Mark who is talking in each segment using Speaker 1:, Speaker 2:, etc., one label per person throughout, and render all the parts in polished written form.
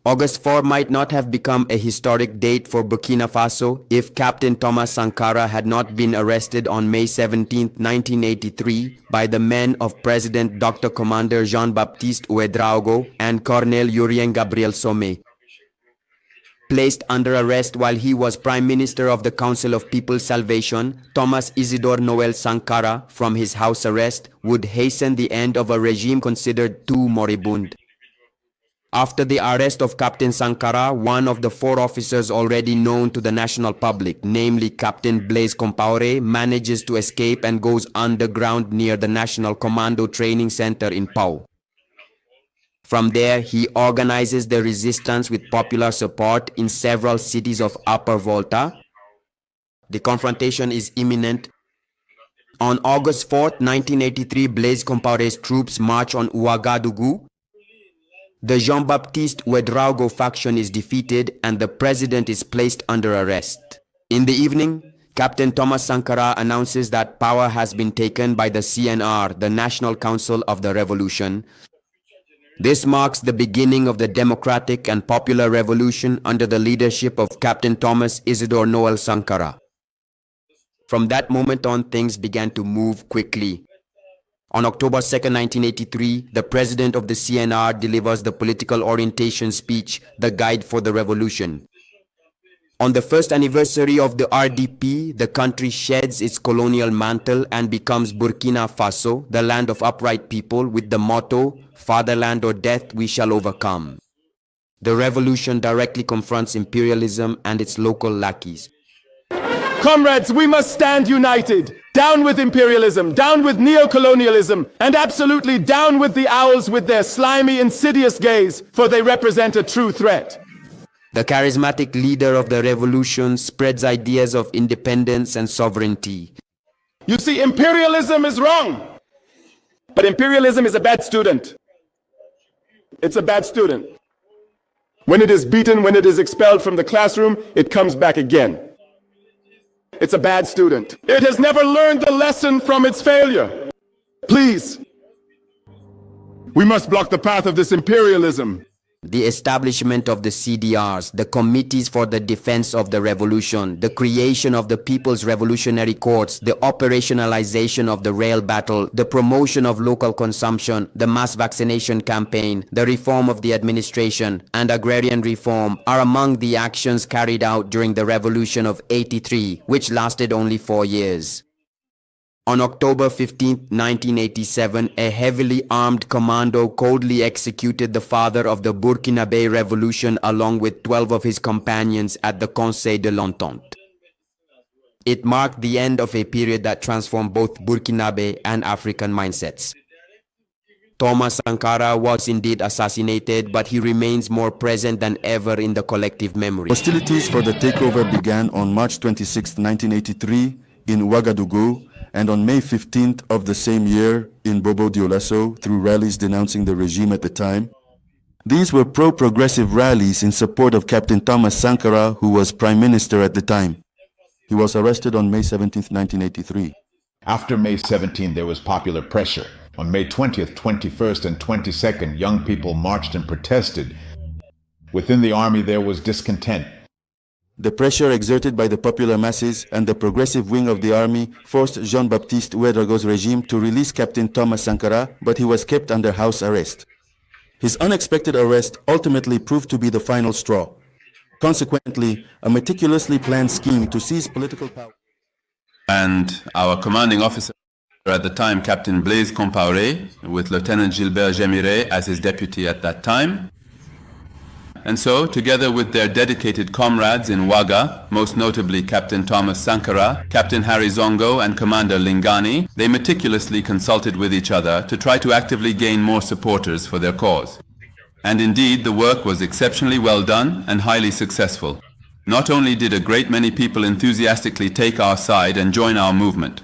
Speaker 1: August 4 might not have become a historic date for Burkina Faso if Captain Thomas Sankara had not been arrested on May 17, 1983 by the men of President Dr. Commander Jean-Baptiste Ouedraogo and Colonel Urien Gabriel Somé. Placed under arrest while he was Prime Minister of the Council of People's Salvation, Thomas Isidore Noel Sankara, from his house arrest, would hasten the end of a regime considered too moribund. After the arrest of Captain Sankara, one of the 4 officers already known to the national public, namely Captain Blaise Compaoré, manages to escape and goes underground near the National Commando Training Center in Pau. From there, he organizes the resistance with popular support in several cities of Upper Volta. The confrontation is imminent. On August 4, 1983, Blaise Compaoré's troops march on Ouagadougou. The Jean-Baptiste Ouedraogo faction is defeated and the president is placed under arrest. In the evening, Captain Thomas Sankara announces that power has been taken by the CNR, the National Council of the Revolution. This marks the beginning of the democratic and popular revolution under the leadership of Captain Thomas Isidore Noel Sankara. From that moment on, things began to move quickly. On October 2, 1983, the president of the CNR delivers the political orientation speech, The Guide for the Revolution. On the first anniversary of the RDP, the country sheds its colonial mantle and becomes Burkina Faso, the land of upright people, with the motto, "Fatherland or death, we shall overcome." The revolution directly confronts imperialism and its local lackeys.
Speaker 2: Comrades, we must stand united. Down with imperialism, down with neo-colonialism, and absolutely down with the owls with their slimy, insidious gaze, for they represent a true threat.
Speaker 1: The charismatic leader of the revolution spreads ideas of independence and sovereignty.
Speaker 2: You see, imperialism is wrong. But imperialism is a bad student. It's a bad student. When it is beaten, when it is expelled from the classroom, it comes back again. It's a bad student. It has never learned the lesson from its failure. Please, we must block the path of this imperialism.
Speaker 1: The establishment of the CDRs, the Committees for the Defense of the Revolution, the creation of the People's Revolutionary Courts, the operationalization of the rail battle, the promotion of local consumption, the mass vaccination campaign, the reform of the administration, and agrarian reform are among the actions carried out during the Revolution of '83, which lasted only 4 years. On October 15, 1987, a heavily armed commando coldly executed the father of the Burkinabe Revolution along with 12 of his companions at the Conseil de l'Entente. It marked the end of a period that transformed both Burkinabe and African mindsets. Thomas Sankara was indeed assassinated, but he remains more present than ever in the collective memory.
Speaker 3: Hostilities for the takeover began on March 26, 1983 in Ouagadougou, and on May 15th of the same year in Bobo Dioulasso through rallies denouncing the regime at the time. These were pro-progressive rallies in support of Captain Thomas Sankara, who was Prime Minister at the time. He was arrested on May 17th, 1983.
Speaker 4: After May 17, there was popular pressure. On May 20th, 21st, and 22nd, young people marched and protested. Within the army, there was discontent.
Speaker 3: The pressure exerted by the popular masses and the progressive wing of the army forced Jean-Baptiste Ouedraogo's regime to release Captain Thomas Sankara, but he was kept under house arrest. His unexpected arrest ultimately proved to be the final straw. Consequently, a meticulously planned scheme to seize political power.
Speaker 5: And our commanding officer at the time, Captain Blaise Compaoré, with Lieutenant Gilbert Gémiret as his deputy at that time. And so, together with their dedicated comrades in Ouaga, most notably Captain Thomas Sankara, Captain Harry Zongo, and Commander Lingani, they meticulously consulted with each other to try to actively gain more supporters for their cause. And indeed, the work was exceptionally well done and highly successful. Not only did a great many people enthusiastically take our side and join our movement.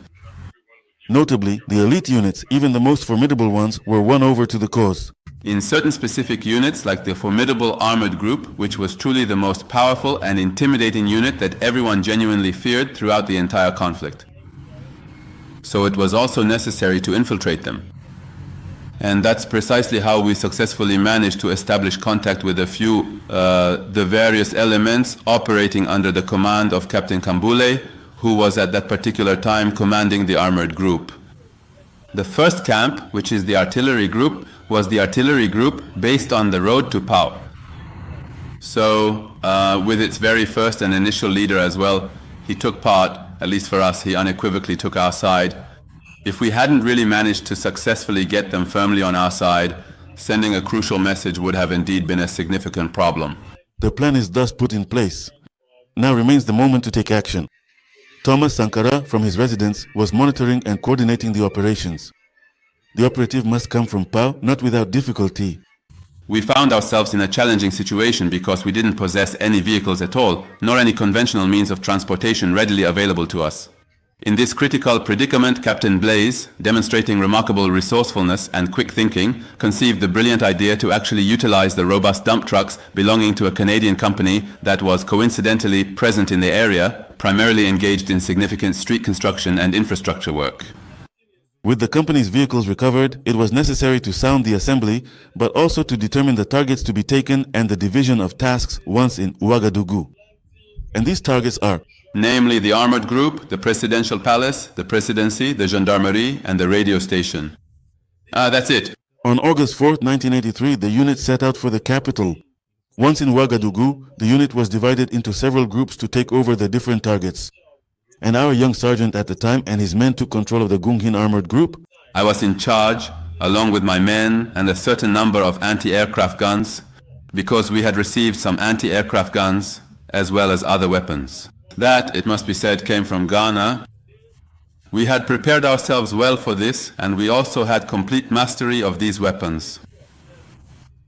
Speaker 3: Notably, the elite units, even the most formidable ones, were won over to the cause.
Speaker 5: In certain specific units, like the formidable armored group, which was truly the most powerful and intimidating unit that everyone genuinely feared throughout the entire conflict. So it was also necessary to infiltrate them. And that's precisely how we successfully managed to establish contact with a few, the various elements operating under the command of Captain Kambule, who was at that particular time commanding the armored group. The first camp, which is the artillery group, was the artillery group based on the road to Pau. So, with its very first and initial leader as well, he took part, at least for us, he unequivocally took our side. If we hadn't really managed to successfully get them firmly on our side, sending a crucial message would have indeed been a significant problem.
Speaker 3: The plan is thus put in place. Now remains the moment to take action. Thomas Sankara, from his residence, was monitoring and coordinating the operations. The operative must come from Pau, not without difficulty.
Speaker 5: We found ourselves in a challenging situation because we didn't possess any vehicles at all, nor any conventional means of transportation readily available to us. In this critical predicament, Captain Blaise, demonstrating remarkable resourcefulness and quick thinking, conceived the brilliant idea to actually utilize the robust dump trucks belonging to a Canadian company that was coincidentally present in the area, primarily engaged in significant street construction and infrastructure work.
Speaker 3: With the company's vehicles recovered, it was necessary to sound the assembly, but also to determine the targets to be taken and the division of tasks once in Ouagadougou. And these targets are
Speaker 5: namely the armored group, the presidential palace, the presidency, the gendarmerie, and the radio station. That's it.
Speaker 3: On August 4, 1983, the unit set out for the capital. Once in Ouagadougou, the unit was divided into several groups to take over the different targets. And our young sergeant at the time and his men took control of the Gunghin armored group.
Speaker 5: I was in charge, along with my men and a certain number of anti-aircraft guns, because we had received some anti-aircraft guns as well as other weapons. That, it must be said, came from Ghana. We had prepared ourselves well for this, and we also had complete mastery of these weapons.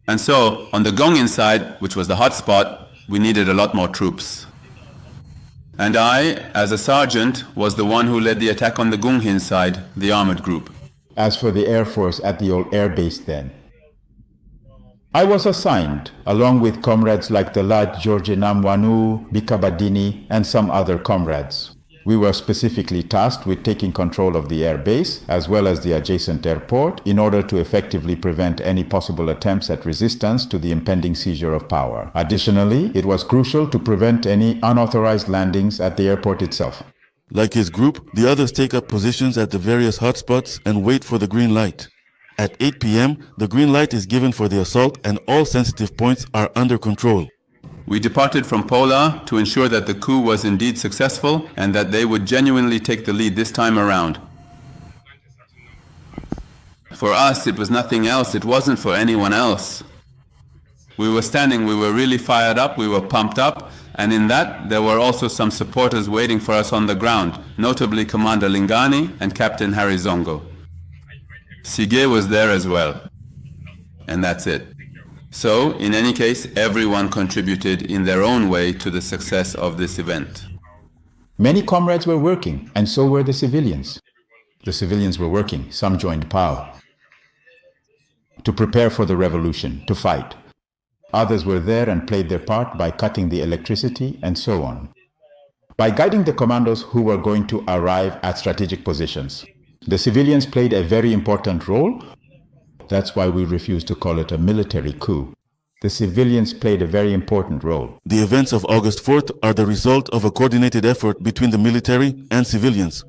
Speaker 5: And so, on the Gongin side, which was the hot spot, we needed a lot more troops. And I, as a sergeant, was the one who led the attack on the Gunghin side, the armored group.
Speaker 4: As for the Air Force at the old air base then, I was assigned, along with comrades like the lad George Namwanu, Bikabadini, and some other comrades. We were specifically tasked with taking control of the air base, as well as the adjacent airport, in order to effectively prevent any possible attempts at resistance to the impending seizure of power. Additionally, it was crucial to prevent any unauthorized landings at the airport itself.
Speaker 3: Like his group, the others take up positions at the various hotspots and wait for the green light. At 8 p.m., the green light is given for the assault and all sensitive points are under control.
Speaker 5: We departed from Pola to ensure that the coup was indeed successful and that they would genuinely take the lead this time around. For us, it was nothing else. It wasn't for anyone else. We were standing, we were really fired up, we were pumped up, and in that, there were also some supporters waiting for us on the ground, notably Commander Lingani and Captain Harry Zongo. Sige was there as well. And that's it. So, in any case, everyone contributed in their own way to the success of this event.
Speaker 4: Many comrades were working, and so were the civilians. The civilians were working, some joined POW, to prepare for the revolution, to fight. Others were there and played their part by cutting the electricity and so on, by guiding the commandos who were going to arrive at strategic positions. The civilians played a very important role. That's why we refuse to call it a military coup. The civilians played a very important role.
Speaker 3: The events of August 4th are the result of a coordinated effort between the military and civilians.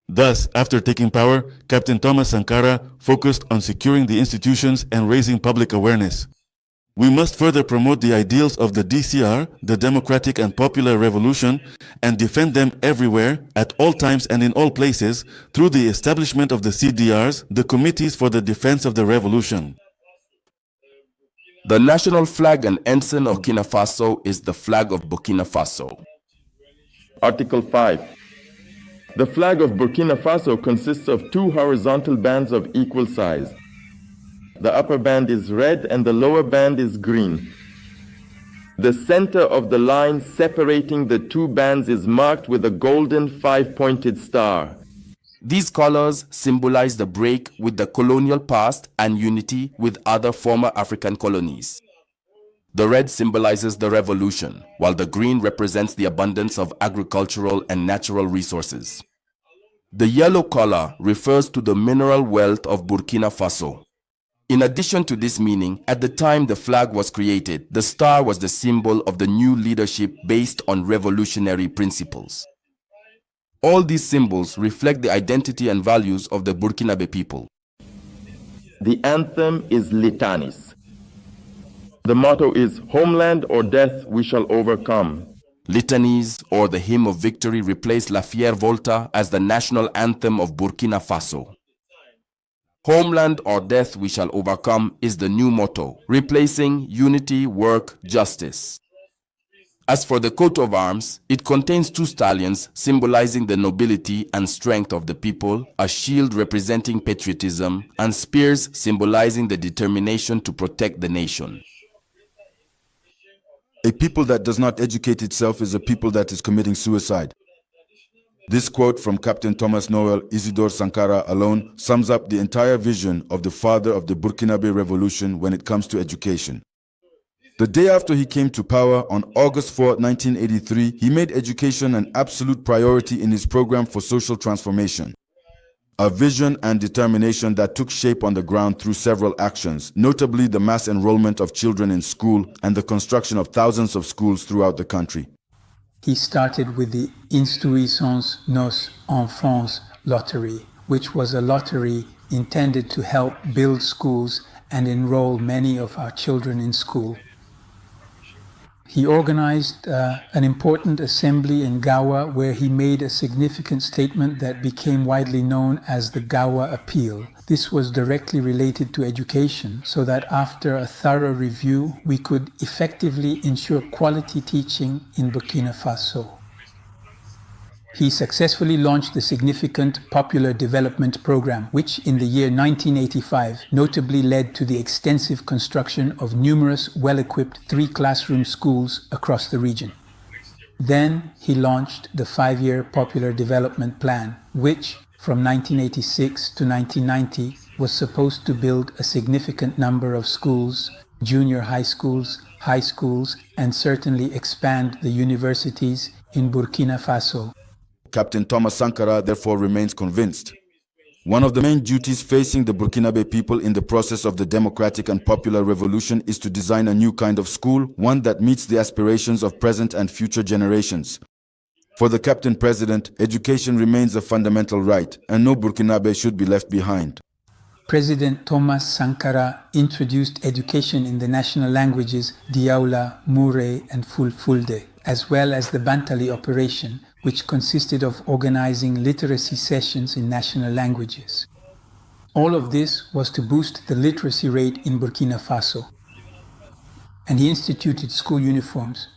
Speaker 3: Thus, after taking power, Captain Thomas Sankara focused on securing the institutions and raising public awareness. We must further promote the ideals of the DCR, the Democratic and Popular Revolution, and defend them everywhere, at all times and in all places, through the establishment of the CDRs, the Committees for the Defense of the Revolution.
Speaker 6: The national flag and ensign of Burkina Faso is the flag of Burkina Faso.
Speaker 2: Article 5. The flag of Burkina Faso consists of two horizontal bands of equal size. The upper band is red and the lower band is green. The center of the line separating the two bands is marked with a golden five-pointed star.
Speaker 6: These colors symbolize the break with the colonial past and unity with other former African colonies. The red symbolizes the revolution, while the green represents the abundance of agricultural and natural resources. The yellow color refers to the mineral wealth of Burkina Faso. In addition to this meaning, at the time the flag was created, the star was the symbol of the new leadership based on revolutionary principles. All these symbols reflect the identity and values of the Burkinabe people.
Speaker 7: The anthem is Litanis. The motto is Homeland or Death we shall overcome.
Speaker 6: Litanies, or the Hymn of Victory, replaced La Fière Volta as the national anthem of Burkina Faso. Homeland or Death we shall overcome is the new motto, replacing Unity, Work, Justice. As for the coat of arms, it contains two stallions symbolizing the nobility and strength of the people, a shield representing patriotism, and spears symbolizing the determination to protect the nation.
Speaker 3: A people that does not educate itself is a people that is committing suicide. This quote from Captain Thomas Isidore Sankara alone sums up the entire vision of the father of the Burkinabe Revolution when it comes to education. The day after he came to power, on August 4, 1983, he made education an absolute priority in his program for social transformation. A vision and determination that took shape on the ground through several actions, notably the mass enrollment of children in school and the construction of thousands of schools throughout the country.
Speaker 8: He started with the Instruisons nos enfants lottery, which was a lottery intended to help build schools and enroll many of our children in school. He organized an important assembly in Gawa where he made a significant statement that became widely known as the Gawa Appeal. This was directly related to education, so that after a thorough review, we could effectively ensure quality teaching in Burkina Faso. He successfully launched the significant Popular Development Program, which in the year 1985 notably led to the extensive construction of numerous well-equipped 3-classroom schools across the region. Then he launched the 5-year Popular Development Plan, which from 1986 to 1990 was supposed to build a significant number of schools, junior high schools, and certainly expand the universities in Burkina Faso.
Speaker 3: Captain Thomas Sankara therefore remains convinced. One of the main duties facing the Burkinabe people in the process of the democratic and popular revolution is to design a new kind of school, one that meets the aspirations of present and future generations. For the Captain President, education remains a fundamental right, and no Burkinabe should be left behind.
Speaker 8: President Thomas Sankara introduced education in the national languages Diaoula, Mure, and Fulfulde, as well as the Bantali operation, which consisted of organizing literacy sessions in national languages. All of this was to boost the literacy rate in Burkina Faso. And he instituted school uniforms.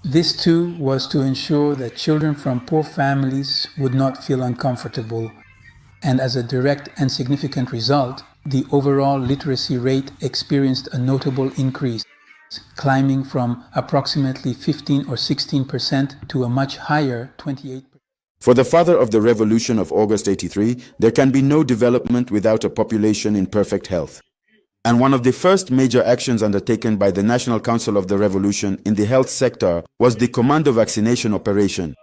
Speaker 8: This too was to ensure that children from poor families would not feel uncomfortable, and as a direct and significant result, the overall literacy rate experienced a notable increase, climbing from approximately 15 or 16% to a much higher 28%.
Speaker 3: For the father of the revolution of August 83, there can be no development without a population in perfect health. And one of the first major actions undertaken by the National Council of the Revolution in the health sector was the Commando Vaccination Operation.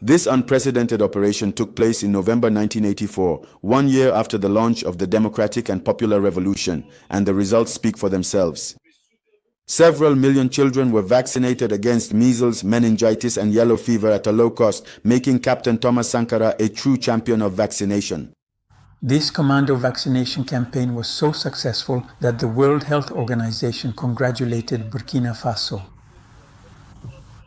Speaker 3: This unprecedented operation took place in November 1984, 1 year after the launch of the Democratic and Popular Revolution, and the results speak for themselves. Several million children were vaccinated against measles, meningitis, and yellow fever at a low cost, making Captain Thomas Sankara a true champion of vaccination.
Speaker 8: This commando vaccination campaign was so successful that the World Health Organization congratulated Burkina Faso.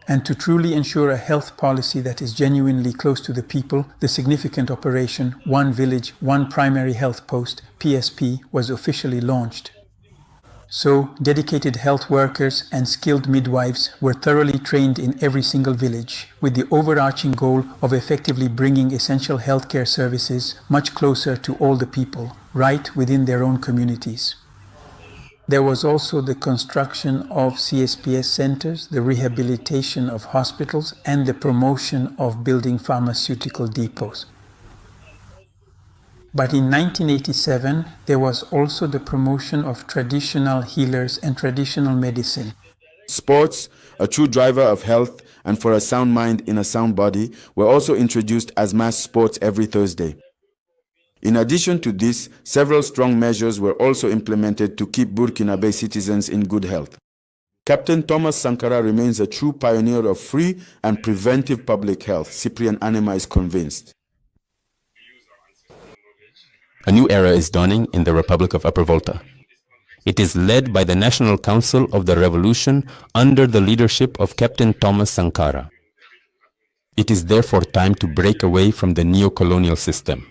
Speaker 8: And to truly ensure a health policy that is genuinely close to the people, the significant operation One Village, One Primary Health Post, PSP, was officially launched. So, dedicated health workers and skilled midwives were thoroughly trained in every single village, with the overarching goal of effectively bringing essential healthcare services much closer to all the people, right within their own communities. There was also the construction of CSPS centers, the rehabilitation of hospitals, and the promotion of building pharmaceutical depots. But in 1987, there was also the promotion of traditional healers and traditional medicine.
Speaker 3: Sports, a true driver of health and for a sound mind in a sound body, were also introduced as mass sports every Thursday. In addition to this, several strong measures were also implemented to keep Burkinabe citizens in good health. Captain Thomas Sankara remains a true pioneer of free and preventive public health. Cyprian Anima is convinced.
Speaker 9: A new era is dawning in the Republic of Upper Volta. It is led by the National Council of the Revolution under the leadership of Captain Thomas Sankara. It is therefore time to break away from the neo-colonial system.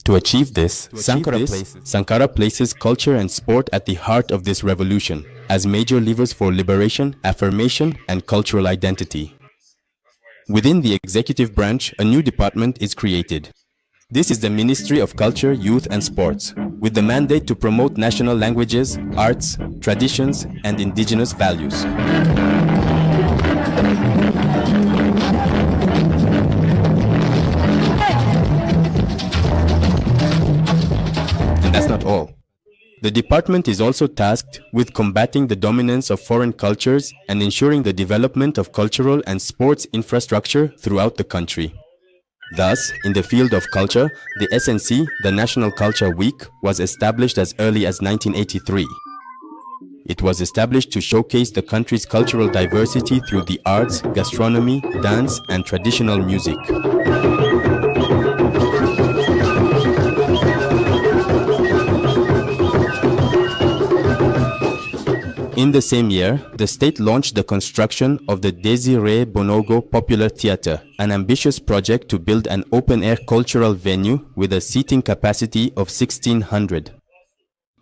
Speaker 9: To achieve this, Sankara places culture and sport at the heart of this revolution as major levers for liberation, affirmation, and cultural identity. Within the executive branch, a new department is created. This is the Ministry of Culture, Youth and Sports, with the mandate to promote national languages, arts, traditions, and indigenous values. And that's not all. The department is also tasked with combating the dominance of foreign cultures and ensuring the development of cultural and sports infrastructure throughout the country. Thus, in the field of culture, the SNC, the National Culture Week, was established as early as 1983. It was established to showcase the country's cultural diversity through the arts, gastronomy, dance, and traditional music. In the same year, the state launched the construction of the Désiré Bonogo Popular Theatre, an ambitious project to build an open-air cultural venue with a seating capacity of 1,600.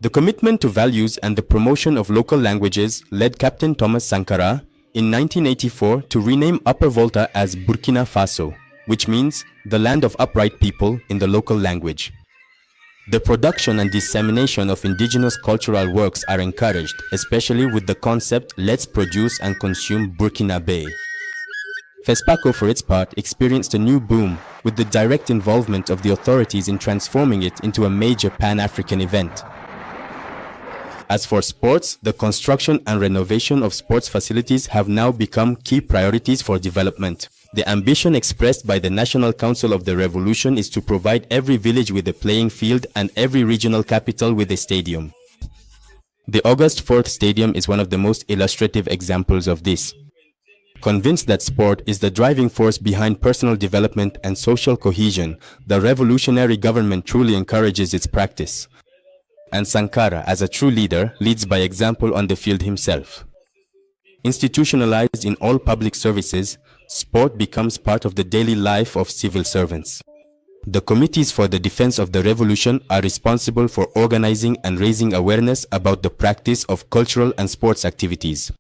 Speaker 9: The commitment to values and the promotion of local languages led Captain Thomas Sankara in 1984 to rename Upper Volta as Burkina Faso, which means the land of upright people in the local language. The production and dissemination of indigenous cultural works are encouraged, especially with the concept "Let's produce and consume Burkinabe." FESPACO, for its part, experienced a new boom with the direct involvement of the authorities in transforming it into a major Pan-African event. As for sports, the construction and renovation of sports facilities have now become key priorities for development. The ambition expressed by the National Council of the Revolution is to provide every village with a playing field and every regional capital with a stadium. The August 4th Stadium is one of the most illustrative examples of this. Convinced that sport is the driving force behind personal development and social cohesion, the revolutionary government truly encourages its practice. And Sankara, as a true leader, leads by example on the field himself. Institutionalized in all public services, sport becomes part of the daily life of civil servants. The committees for the defense of the revolution are responsible for organizing and raising awareness about the practice of cultural and sports activities.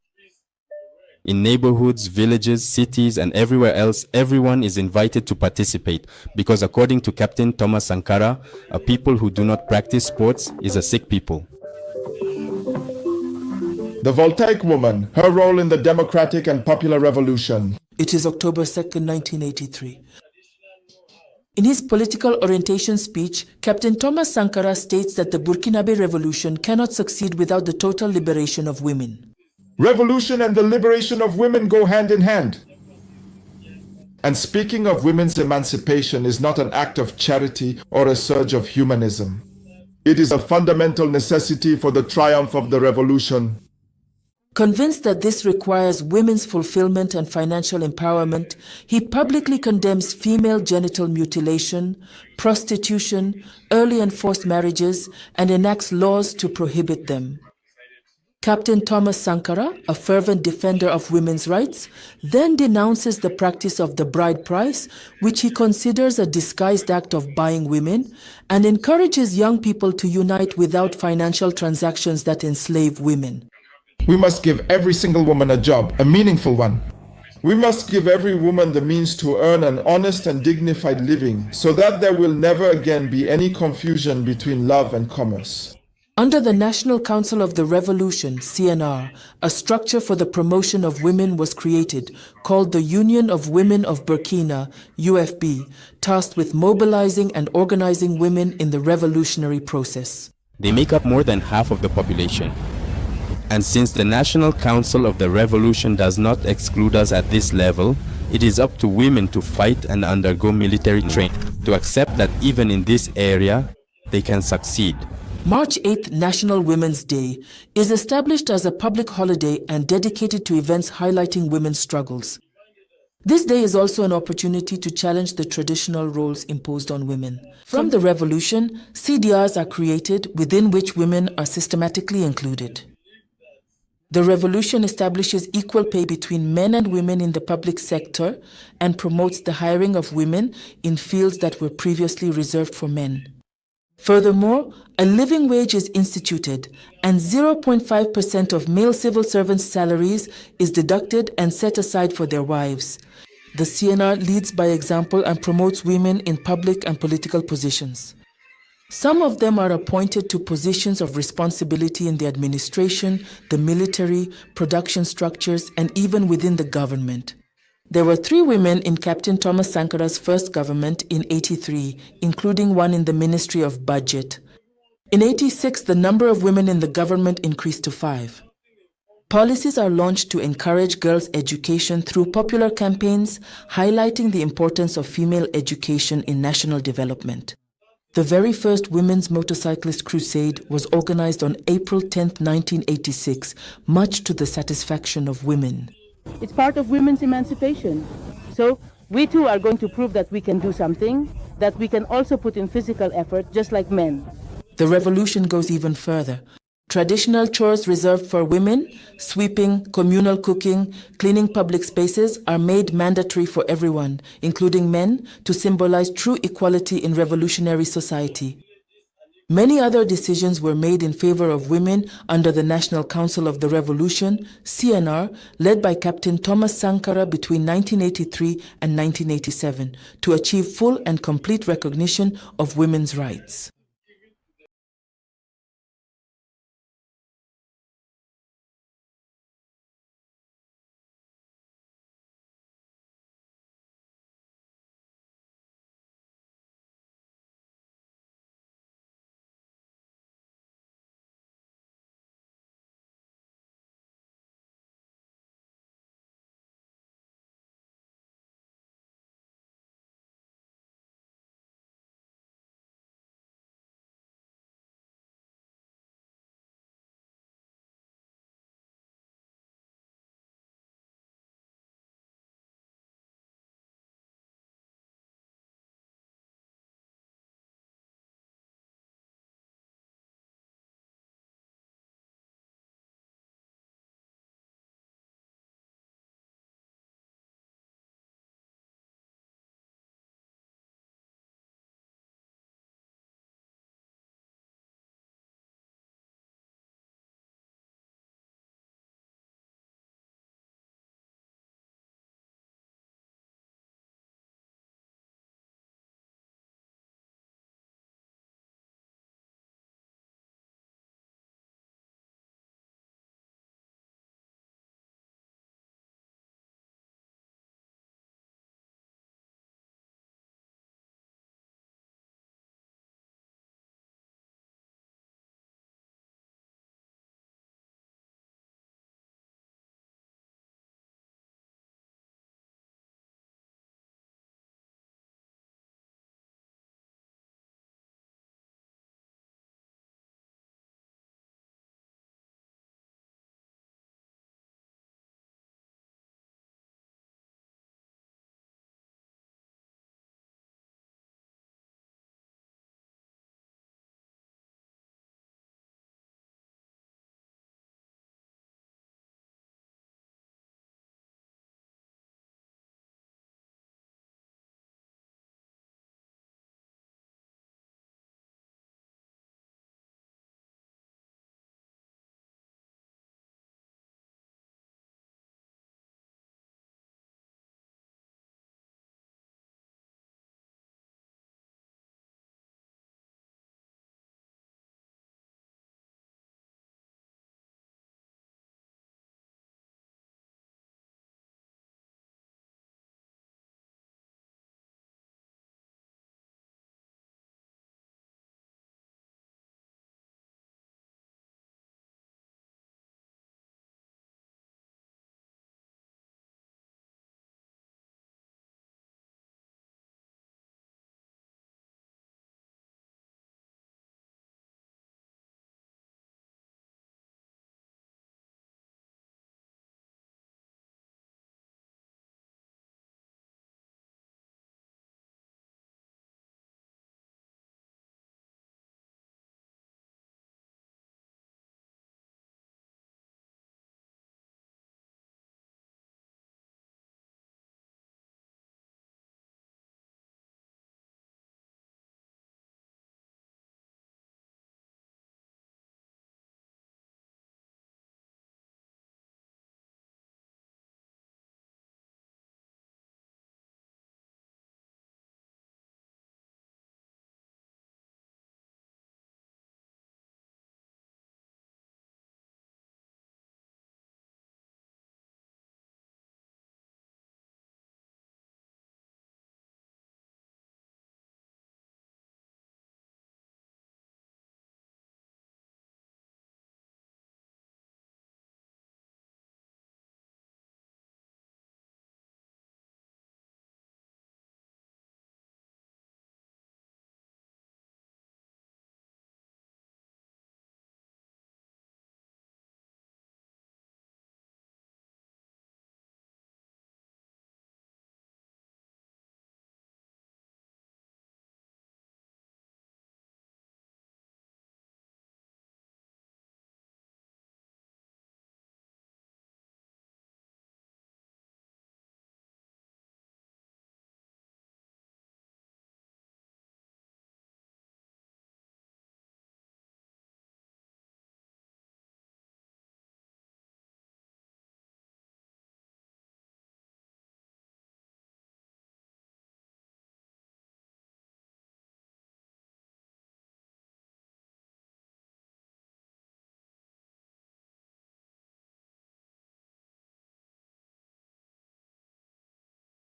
Speaker 9: In neighborhoods, villages, cities, and everywhere else, everyone is invited to participate because, according to Captain Thomas Sankara, a people who do not practice sports is a sick people.
Speaker 10: The Voltaic woman, her role in the democratic and popular revolution.
Speaker 11: It is October 2nd, 1983. In his political orientation speech, Captain Thomas Sankara states that the Burkinabe revolution cannot succeed without the total liberation of women.
Speaker 10: Revolution and the liberation of women go hand in hand. And speaking of women's emancipation is not an act of charity or a surge of humanism. It is a fundamental necessity for the triumph of the revolution.
Speaker 11: Convinced that this requires women's fulfillment and financial empowerment, he publicly condemns female genital mutilation, prostitution, early and forced marriages, and enacts laws to prohibit them. Captain Thomas Sankara, a fervent defender of women's rights, then denounces the practice of the bride price, which he considers a disguised act of buying women, and encourages young people to unite without financial transactions that enslave women.
Speaker 10: We must give every single woman a job, a meaningful one. We must give every woman the means to earn an honest and dignified living, so that there will never again be any confusion between love and commerce.
Speaker 11: Under the National Council of the Revolution, CNR, a structure for the promotion of women was created, called the Union of Women of Burkina, UFB, tasked with mobilizing and organizing women in the revolutionary process.
Speaker 9: They make up more than half of the population. And since the National Council of the Revolution does not exclude us at this level, it is up to women to fight and undergo military training, to accept that even in this area, they can succeed.
Speaker 11: March 8th, National Women's Day, is established as a public holiday and dedicated to events highlighting women's struggles. This day is also an opportunity to challenge the traditional roles imposed on women. From the revolution, CDRs are created within which women are systematically included. The revolution establishes equal pay between men and women in the public sector and promotes the hiring of women in fields that were previously reserved for men. Furthermore, a living wage is instituted and 0.5% of male civil servants' salaries is deducted and set aside for their wives. The CNR leads by example and promotes women in public and political positions. Some of them are appointed to positions of responsibility in the administration, the military, production structures, and even within the government. There were 3 women in Captain Thomas Sankara's first government in 83, including one in the Ministry of Budget. In 86, the number of women in the government increased to 5. Policies are launched to encourage girls' education through popular campaigns, highlighting the importance of female education in national development. The very first Women's Motorcyclist Crusade was organized on April 10, 1986, much to the satisfaction of women.
Speaker 12: It's part of women's emancipation. So we too are going to prove that we can do something, that we can also put in physical effort just like men.
Speaker 11: The revolution goes even further. Traditional chores reserved for women, sweeping, communal cooking, cleaning public spaces, are made mandatory for everyone, including men, to symbolize true equality in revolutionary society. Many other decisions were made in favor of women under the National Council of the Revolution, CNR, led by Captain Thomas Sankara between 1983 and 1987, to achieve full and complete recognition of women's rights.